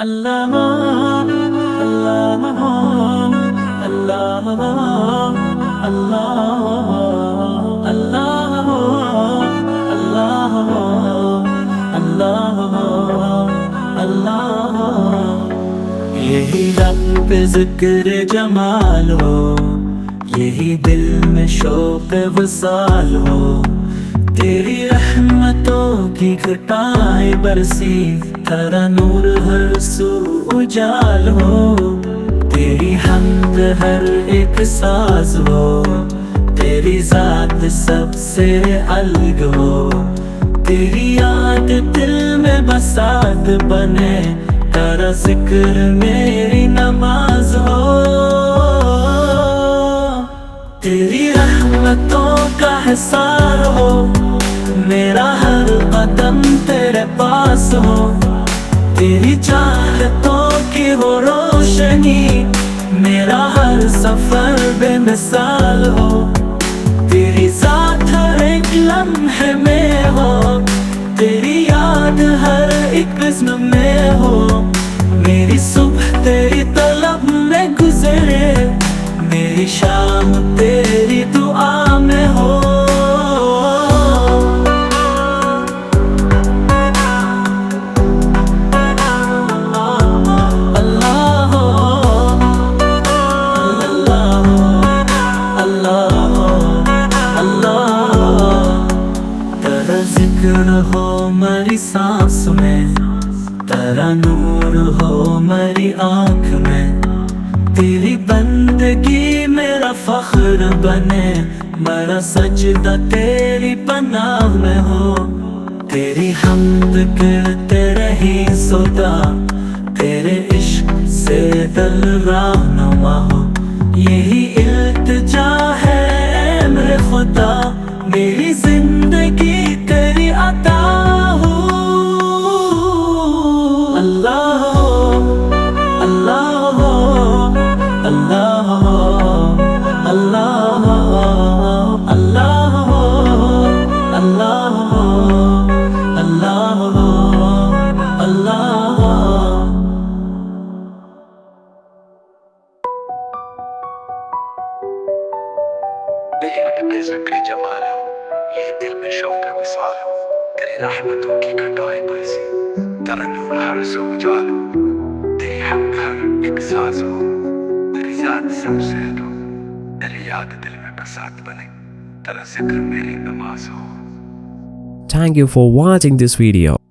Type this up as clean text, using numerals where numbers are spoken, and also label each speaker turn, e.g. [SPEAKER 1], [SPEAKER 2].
[SPEAKER 1] اللہ اللہ اللہ اللہ اللہ اللہ اللہ یہی لب پہ ذکر جمال ہو، یہی دل میں شوق وصال ہو، تیری رحمتوں کی گھٹائیں برسی، تیرا نور ہر سو اجال ہو، تیری حمد ہر ایک ساز ہو، تیری ذات سب سے الگ ہو، تیری یاد دل میں بسات بنے، تیرا ذکر میری نماز ہو، تیری رحمتوں کا حصار ہو، میرا ہر قدم تیرے پاس ہو، تیری چاہتوں کی ہو روشنی، میرا ہر سفر بے مثال ہو، تیری ذات ہر ایک لمحے میں ہو، تیری یاد ہر ایک بزم میں ہو، میری صبح تیری طلب میں گزرے، میری شام تیری دعا میں ہو، اللہ اللہ اللہ، تیرا ذکر ہو میری سانس میں، تیرا نور ہو میری آنکھ میں، تیری بندگی میرا فخر بنے، میرا سجدہ تیری پناہ میں ہو، تیری حمد کرتے رہی سودا، تیرے عشق سے دل رہنما ہو، یہی التجا ہے اے میرے خدا، میری زندگی تیری عطا ہو، اللہ اللہ اللہ اللہ اللہ اللہ اللہ اللہ۔
[SPEAKER 2] دیکھنے ذکر جمال ہو، یہ دل میں شوق وصال ہو، تیری رحمتوں کی گھٹائیں برسی، تیرا نور ہر سو اجال ہو، تیری حمد ہر ایک ساز ہو، تیری ذات سب سے ہو، تیری یاد دل میں بسات بنے، تیرا ذکر میری نماز ہو۔
[SPEAKER 3] Thank you for watching this video.